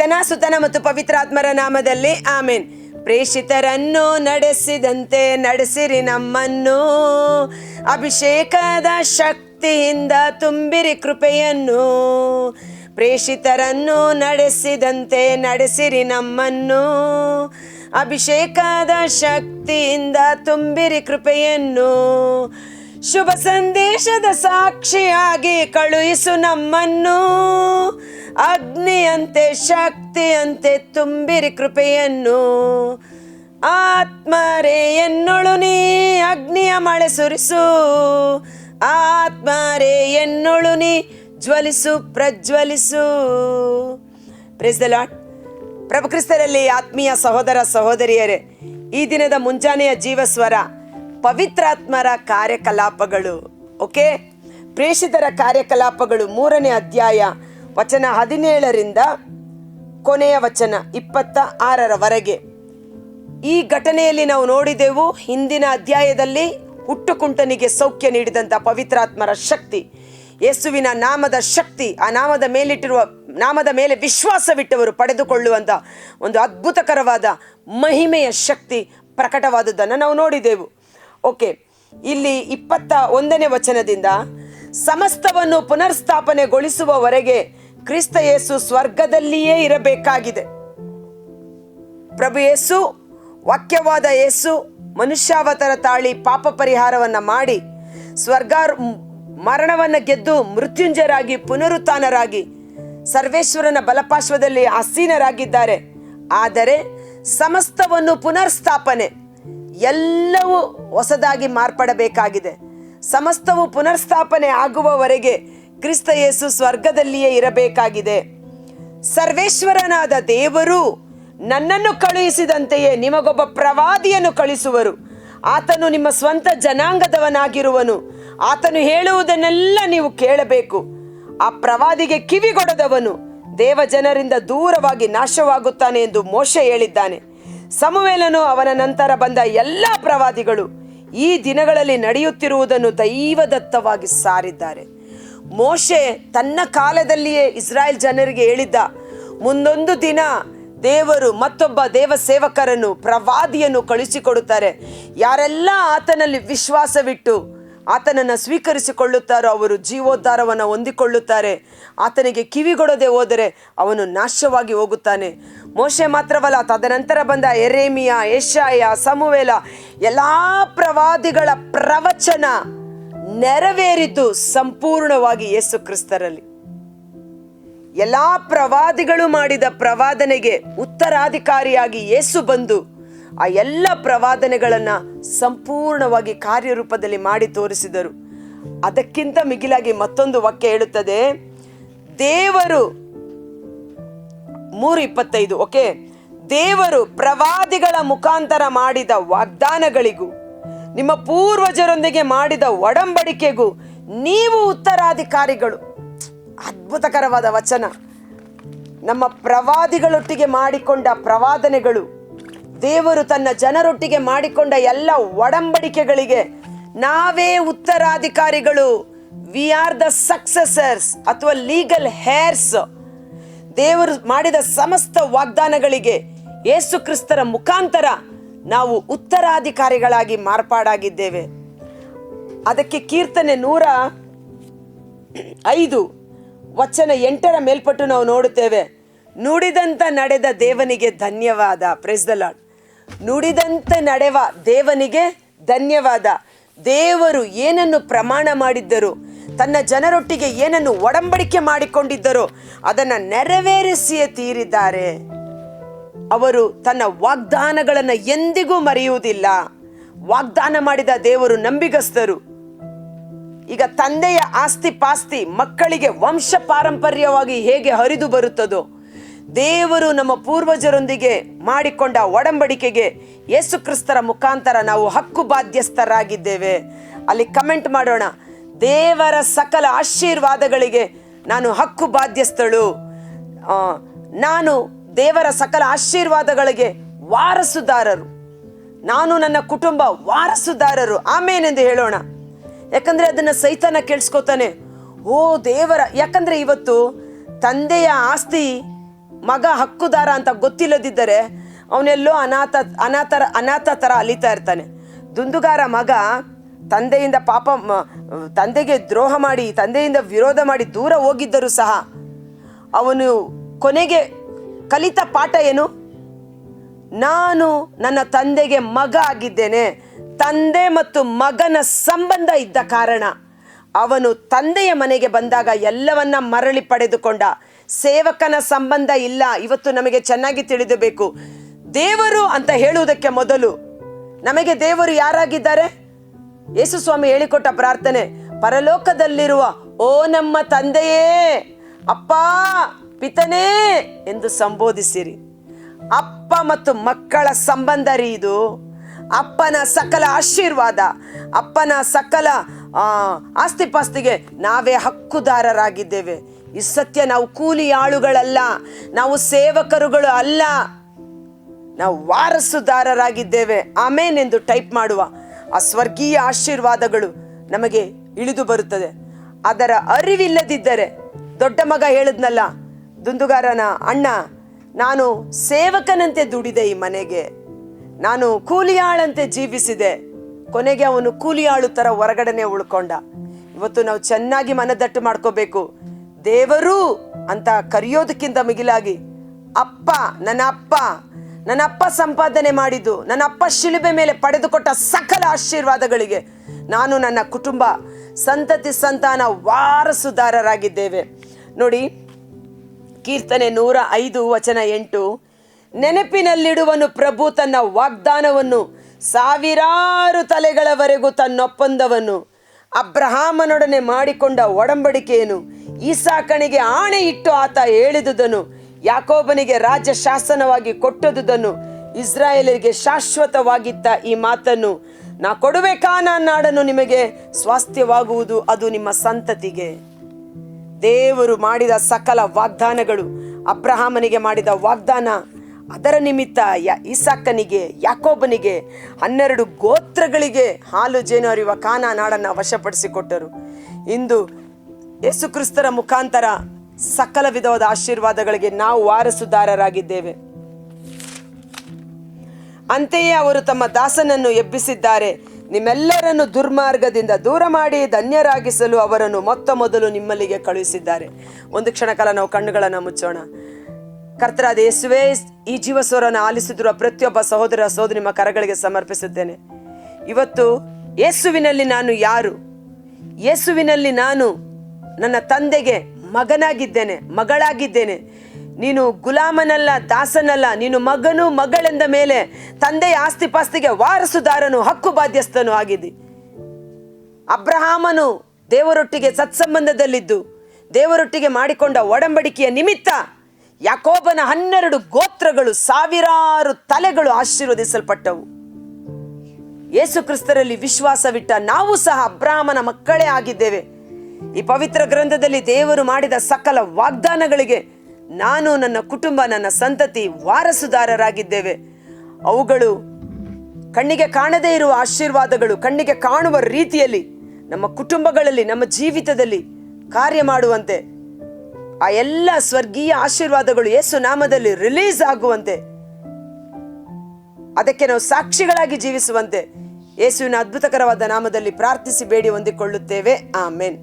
ಪಿತನ ಸುತನ ಮತ್ತು ಪವಿತ್ರಾತ್ಮರ ನಾಮದಲ್ಲಿ ಆಮೇನ್. ಪ್ರೇಷಿತರನ್ನು ನಡೆಸಿದಂತೆ ನಡೆಸಿರಿ ನಮ್ಮನ್ನು, ಅಭಿಷೇಕದ ಶಕ್ತಿಯಿಂದ ತುಂಬಿರಿ ಕೃಪೆಯನ್ನು. ಪ್ರೇಷಿತರನ್ನು ನಡೆಸಿದಂತೆ ನಡೆಸಿರಿ ನಮ್ಮನ್ನು, ಅಭಿಷೇಕದ ಶಕ್ತಿಯಿಂದ ತುಂಬಿರಿ ಕೃಪೆಯನ್ನು. ಶುಭ ಸಂದೇಶದ ಸಾಕ್ಷಿಯಾಗಿ ಕಳುಹಿಸು ನಮ್ಮನ್ನು, ಅಗ್ನಿಯಂತೆ ಶಕ್ತಿಯಂತೆ ತುಂಬಿರಿ ಕೃಪೆಯನ್ನು. ಆತ್ಮರೇ ಎನ್ನೊಳು ನೀ ಅಗ್ನಿಯ ಮಳೆ ಸುರಿಸು, ಆತ್ಮರೇ ಎನ್ನೊಳು ನೀ ಜ್ವಲಿಸು ಪ್ರಜ್ವಲಿಸು. Praise the Lord. ಪ್ರಭು ಕ್ರಿಸ್ತರಲ್ಲಿ ಆತ್ಮೀಯ ಸಹೋದರ ಸಹೋದರಿಯರೇ, ಈ ದಿನದ ಮುಂಜಾನೆಯ ಜೀವಸ್ವರ ಪವಿತ್ರಾತ್ಮರ ಕಾರ್ಯಕಲಾಪಗಳು. ಓಕೆ, ಪ್ರೇಷಿತರ ಕಾರ್ಯಕಲಾಪಗಳು 3ನೇ ಅಧ್ಯಾಯ ವಚನ 17ರಿಂದ ಕೊನೆಯ ವಚನ 26ರವರೆಗೆ. ಈ ಘಟನೆಯಲ್ಲಿ ನಾವು ನೋಡಿದೆವು, ಹಿಂದಿನ ಅಧ್ಯಾಯದಲ್ಲಿ ಹುಟ್ಟುಕುಂಟನಿಗೆ ಸೌಖ್ಯ ನೀಡಿದಂಥ ಪವಿತ್ರಾತ್ಮರ ಶಕ್ತಿ, ಯೇಸುವಿನ ನಾಮದ ಶಕ್ತಿ, ಆ ನಾಮದ ಮೇಲೆ ವಿಶ್ವಾಸವಿಟ್ಟವರು ಪಡೆದುಕೊಳ್ಳುವಂಥ ಒಂದು ಅದ್ಭುತಕರವಾದ ಮಹಿಮೆಯ ಶಕ್ತಿ ಪ್ರಕಟವಾದುದನ್ನು ನಾವು ನೋಡಿದೆವು. ಓಕೆ, ಇಲ್ಲಿ 21ನೇ ವಚನದಿಂದ ಸಮಸ್ತವನ್ನು ಪುನರ್ಸ್ಥಾಪನೆಗೊಳಿಸುವವರೆಗೆ ಕ್ರಿಸ್ತ ಯೇಸು ಸ್ವರ್ಗದಲ್ಲಿಯೇ ಇರಬೇಕಾಗಿದೆ. ಪ್ರಭು ಯೇಸು, ವಾಕ್ಯವಾದ ಯೇಸು ಮನುಷ್ಯಾವತಾರ ತಾಳಿ ಪಾಪ ಪರಿಹಾರವನ್ನು ಮಾಡಿ ಮರಣವನ್ನು ಗೆದ್ದು ಮೃತ್ಯುಂಜಯರಾಗಿ ಪುನರುತ್ಥಾನರಾಗಿ ಸರ್ವೇಶ್ವರನ ಬಲಪಾರ್ಶ್ವದಲ್ಲಿ ಆಸೀನರಾಗಿದ್ದಾರೆ. ಆದರೆ ಸಮಸ್ತವನ್ನು ಪುನರ್ಸ್ಥಾಪನೆ, ಎಲ್ಲವೂ ಹೊಸದಾಗಿ ಮಾರ್ಪಡಬೇಕಾಗಿದೆ. ಸಮಸ್ತವು ಪುನರ್ಸ್ಥಾಪನೆ ಆಗುವವರೆಗೆ ಕ್ರಿಸ್ತ ಯೇಸು ಸ್ವರ್ಗದಲ್ಲಿಯೇ ಇರಬೇಕಾಗಿದೆ. ಸರ್ವೇಶ್ವರನಾದ ದೇವರು ನನ್ನನ್ನು ಕಳುಹಿಸಿದಂತೆಯೇ ನಿಮಗೊಬ್ಬ ಪ್ರವಾದಿಯನ್ನು ಕಳಿಸುವರು. ಆತನು ನಿಮ್ಮ ಸ್ವಂತ ಜನಾಂಗದವನಾಗಿರುವನು. ಆತನು ಹೇಳುವುದನ್ನೆಲ್ಲ ನೀವು ಕೇಳಬೇಕು. ಆ ಪ್ರವಾದಿಗೆ ಕಿವಿಗೊಡದವನು ದೇವ ಜನರಿಂದ ದೂರವಾಗಿ ನಾಶವಾಗುತ್ತಾನೆ ಎಂದು ಮೋಶೆ ಹೇಳಿದ್ದಾನೆ. ಸಮುವೇಲನು, ಅವನ ನಂತರ ಬಂದ ಎಲ್ಲ ಪ್ರವಾದಿಗಳು ಈ ದಿನಗಳಲ್ಲಿ ನಡೆಯುತ್ತಿರುವುದನ್ನು ದೈವದತ್ತವಾಗಿ ಸಾರಿದ್ದಾರೆ. ಮೋಶೆ ತನ್ನ ಕಾಲದಲ್ಲಿಯೇ ಇಸ್ರಾಯೇಲ್ ಜನರಿಗೆ ಹೇಳಿದ್ದ, ಮುಂದೊಂದು ದಿನ ದೇವರು ಮತ್ತೊಬ್ಬ ದೇವ ಸೇವಕರನ್ನು, ಪ್ರವಾದಿಯನ್ನು ಕಳಿಸಿಕೊಡುತ್ತಾರೆ. ಯಾರೆಲ್ಲ ಆತನಲ್ಲಿ ವಿಶ್ವಾಸವಿಟ್ಟು ಆತನನ್ನು ಸ್ವೀಕರಿಸಿಕೊಳ್ಳುತ್ತಾರೋ ಅವರು ಜೀವೋದ್ಧಾರವನ್ನು ಹೊಂದಿಕೊಳ್ಳುತ್ತಾರೆ. ಆತನಿಗೆ ಕಿವಿಗೊಡದೆ ಹೋದರೆ ಅವನು ನಾಶವಾಗಿ ಹೋಗುತ್ತಾನೆ. ಮೋಶೆ ಮಾತ್ರವಲ್ಲ, ತದನಂತರ ಬಂದ ಯೆರೆಮೀಯ, ಯೆಶಾಯ, ಸಮುವೇಲ, ಎಲ್ಲ ಪ್ರವಾದಿಗಳ ಪ್ರವಚನ ನೆರವೇರಿತು ಸಂಪೂರ್ಣವಾಗಿ ಯೇಸು ಕ್ರಿಸ್ತರಲ್ಲಿ. ಎಲ್ಲ ಪ್ರವಾದಿಗಳು ಮಾಡಿದ ಪ್ರವಾದನೆಗೆ ಉತ್ತರಾಧಿಕಾರಿಯಾಗಿ ಯೇಸು ಬಂದು ಆ ಎಲ್ಲ ಪ್ರವಾದನೆಗಳನ್ನು ಸಂಪೂರ್ಣವಾಗಿ ಕಾರ್ಯರೂಪದಲ್ಲಿ ಮಾಡಿ ತೋರಿಸಿದರು. ಅದಕ್ಕಿಂತ ಮಿಗಿಲಾಗಿ ಮತ್ತೊಂದು ವಾಕ್ಯ ಹೇಳುತ್ತದೆ, ದೇವರು 3:25. ಓಕೆ, ದೇವರು ಪ್ರವಾದಿಗಳ ಮುಖಾಂತರ ಮಾಡಿದ ವಾಗ್ದಾನಗಳಿಗೂ ನಿಮ್ಮ ಪೂರ್ವಜರೊಂದಿಗೆ ಮಾಡಿದ ಒಡಂಬಡಿಕೆಗೂ ನೀವು ಉತ್ತರಾಧಿಕಾರಿಗಳು. ಅದ್ಭುತಕರವಾದ ವಚನ. ನಮ್ಮ ಪ್ರವಾದಿಗಳೊಟ್ಟಿಗೆ ಮಾಡಿಕೊಂಡ ಪ್ರವಾದನೆಗಳು, ದೇವರು ತನ್ನ ಜನರೊಟ್ಟಿಗೆ ಮಾಡಿಕೊಂಡ ಎಲ್ಲ ಒಡಂಬಡಿಕೆಗಳಿಗೆ ನಾವೇ ಉತ್ತರಾಧಿಕಾರಿಗಳು. ವಿ ಆರ್ ದ ಸಕ್ಸೆಸರ್ಸ್ ಅಥವಾ ಲೀಗಲ್ ಹೇರ್ಸ್. ದೇವರು ಮಾಡಿದ ಸಮಸ್ತ ವಾಗ್ದಾನಗಳಿಗೆ ಯೇಸು ಕ್ರಿಸ್ತರ ಮುಖಾಂತರ ನಾವು ಉತ್ತರಾಧಿಕಾರಿಗಳಾಗಿ ಮಾರ್ಪಾಡಾಗಿದ್ದೇವೆ. ಅದಕ್ಕೆ ಕೀರ್ತನೆ 105 ವಚನ 8ರ ಮೇಲ್ಪಟ್ಟು ನಾವು ನೋಡುತ್ತೇವೆ, ನುಡಿದಂತ ನಡೆದ ದೇವನಿಗೆ ಧನ್ಯವಾದ. Praise the Lord. ನುಡಿದಂತೆ ನಡೆವ ದೇವನಿಗೆ ಧನ್ಯವಾದ. ದೇವರು ಏನನ್ನು ಪ್ರಮಾಣ ಮಾಡಿದ್ದರು, ತನ್ನ ಜನರೊಟ್ಟಿಗೆ ಏನನ್ನು ಒಡಂಬಡಿಕೆ ಮಾಡಿಕೊಂಡಿದ್ದರೋ ಅದನ್ನು ನೆರವೇರಿಸಿಯೇ ತೀರಿದ್ದಾರೆ. ಅವರು ತನ್ನ ವಾಗ್ದಾನಗಳನ್ನು ಎಂದಿಗೂ ಮರೆಯುವುದಿಲ್ಲ. ವಾಗ್ದಾನ ಮಾಡಿದ ದೇವರು ನಂಬಿಗಸ್ತರು. ಈಗ ತಂದೆಯ ಆಸ್ತಿ ಪಾಸ್ತಿ ಮಕ್ಕಳಿಗೆ ವಂಶ ಪಾರಂಪರ್ಯವಾಗಿ ಹೇಗೆ ಹರಿದು ಬರುತ್ತದೋ, ದೇವರು ನಮ್ಮ ಪೂರ್ವಜರೊಂದಿಗೆ ಮಾಡಿಕೊಂಡ ಒಡಂಬಡಿಕೆಗೆ ಯೇಸು ಕ್ರಿಸ್ತರ ಮುಖಾಂತರ ನಾವು ಹಕ್ಕು ಬಾಧ್ಯಸ್ಥರಾಗಿದ್ದೇವೆ. ಅಲ್ಲಿ ಕಮೆಂಟ್ ಮಾಡೋಣ, ದೇವರ ಸಕಲ ಆಶೀರ್ವಾದಗಳಿಗೆ ನಾನು ಹಕ್ಕು ಬಾಧ್ಯಸ್ಥಳು, ನಾನು ದೇವರ ಸಕಲ ಆಶೀರ್ವಾದಗಳಿಗೆ ವಾರಸುದಾರರು, ನಾನು ನನ್ನ ಕುಟುಂಬ ವಾರಸುದಾರರು. ಆಮೇನ್ ಎಂದು ಹೇಳೋಣ. ಯಾಕಂದ್ರೆ ಅದನ್ನ ಸೈತಾನ ಕೇಳಿಸ್ಕೋತಾನೆ. ಓ ದೇವರ, ಯಾಕಂದ್ರೆ ಇವತ್ತು ತಂದೆಯ ಆಸ್ತಿ ಮಗ ಹಕ್ಕುದಾರ ಅಂತ ಗೊತ್ತಿಲ್ಲದಿದ್ದರೆ ಅವನೆಲ್ಲೋ ಅನಾಥ ಥರ ಅಲಿತಾ ಇರ್ತಾನೆ. ದುಂದುಗಾರ ಮಗ ತಂದೆಗೆ ದ್ರೋಹ ಮಾಡಿ, ತಂದೆಯಿಂದ ವಿರೋಧ ಮಾಡಿ ದೂರ ಹೋಗಿದ್ದರೂ ಸಹ ಅವನು ಕೊನೆಗೆ ಕಲಿತ ಪಾಠ ಏನು? ನಾನು ನನ್ನ ತಂದೆಗೆ ಮಗ ಆಗಿದ್ದೇನೆ. ತಂದೆ ಮತ್ತು ಮಗನ ಸಂಬಂಧ ಇದ್ದ ಕಾರಣ ಅವನು ತಂದೆಯ ಮನೆಗೆ ಬಂದಾಗ ಎಲ್ಲವನ್ನ ಮರಳಿ ಪಡೆದುಕೊಂಡ. ಸೇವಕನ ಸಂಬಂಧ ಇಲ್ಲ. ಇವತ್ತು ನಮಗೆ ಚೆನ್ನಾಗಿ ತಿಳಿದಬೇಕು, ದೇವರು ಅಂತ ಹೇಳುವುದಕ್ಕೆ ಮೊದಲು ನಮಗೆ ದೇವರು ಯಾರಾಗಿದ್ದಾರೆ? ಯೇಸು ಸ್ವಾಮಿ ಹೇಳಿಕೊಟ್ಟ ಪ್ರಾರ್ಥನೆ, ಪರಲೋಕದಲ್ಲಿರುವ ಓ ನಮ್ಮ ತಂದೆಯೇ, ಅಪ್ಪ, ಪಿತನೇ ಎಂದು ಸಂಬೋಧಿಸಿರಿ. ಅಪ್ಪ ಮತ್ತು ಮಕ್ಕಳ ಸಂಬಂಧ ರೀ ಇದು. ಅಪ್ಪನ ಸಕಲ ಆಶೀರ್ವಾದ, ಅಪ್ಪನ ಸಕಲ ಆಸ್ತಿಪಾಸ್ತಿಗೆ ನಾವೇ ಹಕ್ಕುದಾರರಾಗಿದ್ದೇವೆ. ಈ ಸತ್ಯ. ನಾವು ಕೂಲಿ ಆಳುಗಳಲ್ಲ, ನಾವು ಸೇವಕರುಗಳು ಅಲ್ಲ, ನಾವು ವಾರಸುದಾರರಾಗಿದ್ದೇವೆ. ಆಮೇನ್ ಎಂದು ಟೈಪ್ ಮಾಡುವ ಆ ಸ್ವರ್ಗೀಯ ಆಶೀರ್ವಾದಗಳು ನಮಗೆ ಇಳಿದು ಬರುತ್ತದೆ. ಅದರ ಅರಿವಿಲ್ಲದಿದ್ದರೆ, ದೊಡ್ಡ ಮಗ ಹೇಳಿದ್ನಲ್ಲ, ದುಂದುಗಾರನ ಅಣ್ಣ, ನಾನು ಸೇವಕನಂತೆ ದುಡಿದೆ, ಈ ಮನೆಗೆ ನಾನು ಕೂಲಿಯಾಳಂತೆ ಜೀವಿಸಿದೆ, ಕೊನೆಗೆ ಅವನು ಕೂಲಿಯಾಳು ತರ ಹೊರಗಡೆನೆ ಉಳ್ಕೊಂಡ. ಇವತ್ತು ನಾವು ಚೆನ್ನಾಗಿ ಮನದಟ್ಟು ಮಾಡ್ಕೋಬೇಕು. ದೇವರು ಅಂತ ಕರೆಯೋದಕ್ಕಿಂತ ಮಿಗಿಲಾಗಿ ಅಪ್ಪ, ನನ್ನ ಅಪ್ಪ ಸಂಪಾದನೆ ಮಾಡಿದ್ದು, ನನ್ನ ಅಪ್ಪ ಶಿಲುಬೆ ಮೇಲೆ ಪಡೆದುಕೊಟ್ಟ ಸಕಲ ಆಶೀರ್ವಾದಗಳಿಗೆ ನಾನು, ನನ್ನ ಕುಟುಂಬ, ಸಂತತಿ ಸಂತಾನ ವಾರಸುದಾರರಾಗಿದ್ದೇವೆ. ನೋಡಿ, ಕೀರ್ತನೆ 105:8, ನೆನಪಿನಲ್ಲಿಡುವನು ಪ್ರಭು ತನ್ನ ವಾಗ್ದಾನವನ್ನು, ಸಾವಿರಾರು ತಲೆಗಳವರೆಗೂ ತನ್ನೊಪ್ಪಂದವನ್ನು, ಅಬ್ರಹಾಮನೊಡನೆ ಮಾಡಿಕೊಂಡ ಒಡಂಬಡಿಕೆಯನ್ನು, ಈಸಾಕನಿಗೆ ಆಣೆ ಇಟ್ಟು ಆತ ಹೇಳಿದುದನ್ನು, ಯಾಕೋಬನಿಗೆ ರಾಜ್ಯ ಶಾಸನವಾಗಿ ಕೊಟ್ಟದುದನ್ನು, ಇಸ್ರಾಯೇಲರಿಗೆ ಶಾಶ್ವತವಾಗಿತ್ತ ಈ ಮಾತನ್ನು, ನಾ ಕೊಡುವೆ ಕಾನಾನ್ ನಾಡನ್ನು ನಿಮಗೆ ಸ್ವಾಸ್ಥ್ಯವಾಗುವುದು, ಅದು ನಿಮ್ಮ ಸಂತತಿಗೆ. ದೇವರು ಮಾಡಿದ ಸಕಲ ವಾಗ್ದಾನಗಳು, ಅಬ್ರಹಾಮನಿಗೆ ಮಾಡಿದ ವಾಗ್ದಾನ, ಅದರ ನಿಮಿತ್ತ ಇಸಾಕನಿಗೆ, ಯಾಕೋಬನಿಗೆ, 12 ಗೋತ್ರಗಳಿಗೆ ಹಾಲು ಜೇನು ಹರಿಯುವ ಕಾನಾನ್ ನಾಡನ್ನು ವಶಪಡಿಸಿಕೊಟ್ಟರು. ಇಂದು ಯೇಸು ಕ್ರಿಸ್ತರ ಮುಖಾಂತರ ಸಕಲ ವಿಧವಾದ ಆಶೀರ್ವಾದಗಳಿಗೆ ನಾವು ವಾರಸುದಾರರಾಗಿದ್ದೇವೆ. ಅಂತೆಯೇ ಅವರು ತಮ್ಮ ದಾಸನನ್ನು ಎಬ್ಬಿಸಿದ್ದಾರೆ. ನಿಮ್ಮೆಲ್ಲರನ್ನು ದುರ್ಮಾರ್ಗದಿಂದ ದೂರ ಮಾಡಿ ಧನ್ಯರಾಗಿಸಲು ಅವರನ್ನು ಮೊದಲು ನಿಮ್ಮಲ್ಲಿಗೆ ಕಳುಹಿಸಿದ್ದಾರೆ. ಒಂದು ಕ್ಷಣ ಕಾಲ ನಾವು ಕಣ್ಣುಗಳನ್ನು ಮುಚ್ಚೋಣ. ಕರ್ತರಾದ ಯೇಸುವೇ, ಈ ಜೀವಸ್ವರವನ್ನು ಆಲಿಸಿರುವ ಪ್ರತಿಯೊಬ್ಬ ಸಹೋದರ ಸಹೋದರಿ ನಿಮ್ಮ ಕರಗಳಿಗೆ ಸಮರ್ಪಿಸುತ್ತೇನೆ. ಇವತ್ತು ಯೇಸುವಿನಲ್ಲಿ ನಾನು ಯಾರು? ಯೇಸುವಿನಲ್ಲಿ ನಾನು ನನ್ನ ತಂದೆಗೆ ಮಗನಾಗಿದ್ದೇನೆ, ಮಗಳಾಗಿದ್ದೇನೆ. ನೀನು ಗುಲಾಮನಲ್ಲ, ದಾಸನಲ್ಲ, ನೀನು ಮಗನು, ಮಗಳೆಂದ ಮೇಲೆ ತಂದೆಯ ಆಸ್ತಿಪಾಸ್ತಿಗೆ ವಾರಸುದಾರನು, ಹಕ್ಕು ಬಾಧ್ಯಸ್ಥನು ಆಗಿದ್ದಿ. ಅಬ್ರಹಾಮನು ದೇವರೊಟ್ಟಿಗೆ ಸತ್ಸಂಬಂಧದಲ್ಲಿದ್ದು ದೇವರೊಟ್ಟಿಗೆ ಮಾಡಿಕೊಂಡ ಒಡಂಬಡಿಕೆಯ ನಿಮಿತ್ತ ಯಾಕೋಬನ 12 ಗೋತ್ರಗಳು, ಸಾವಿರಾರು ತಲೆಗಳು ಆಶೀರ್ವದಿಸಲ್ಪಟ್ಟವು. ಯೇಸು ಕ್ರಿಸ್ತರಲ್ಲಿ ವಿಶ್ವಾಸವಿಟ್ಟ ನಾವು ಸಹ ಅಬ್ರಹಾಮನ ಮಕ್ಕಳೇ ಆಗಿದ್ದೇವೆ. ಈ ಪವಿತ್ರ ಗ್ರಂಥದಲ್ಲಿ ದೇವರು ಮಾಡಿದ ಸಕಲ ವಾಗ್ದಾನಗಳಿಗೆ ನಾನು, ನನ್ನ ಕುಟುಂಬ, ನನ್ನ ಸಂತತಿ ವಾರಸುದಾರರಾಗಿದ್ದೇವೆ. ಅವುಗಳು ಕಣ್ಣಿಗೆ ಕಾಣದೇ ಇರುವ ಆಶೀರ್ವಾದಗಳು ಕಣ್ಣಿಗೆ ಕಾಣುವ ರೀತಿಯಲ್ಲಿ ನಮ್ಮ ಕುಟುಂಬಗಳಲ್ಲಿ, ನಮ್ಮ ಜೀವಿತದಲ್ಲಿ ಕಾರ್ಯ ಮಾಡುವಂತೆ, ಆ ಎಲ್ಲ ಸ್ವರ್ಗೀಯ ಆಶೀರ್ವಾದಗಳು ಯೇಸು ನಾಮದಲ್ಲಿ ರಿಲೀಸ್ ಆಗುವಂತೆ, ಅದಕ್ಕೆ ನಾವು ಸಾಕ್ಷಿಗಳಾಗಿ ಜೀವಿಸುವಂತೆ ಯೇಸುವಿನ ಅದ್ಭುತಕರವಾದ ನಾಮದಲ್ಲಿ ಪ್ರಾರ್ಥಿಸಿ ಬೇಡಿ ಹೊಂದಿಕೊಳ್ಳುತ್ತೇವೆ. ಆಮೆನ್.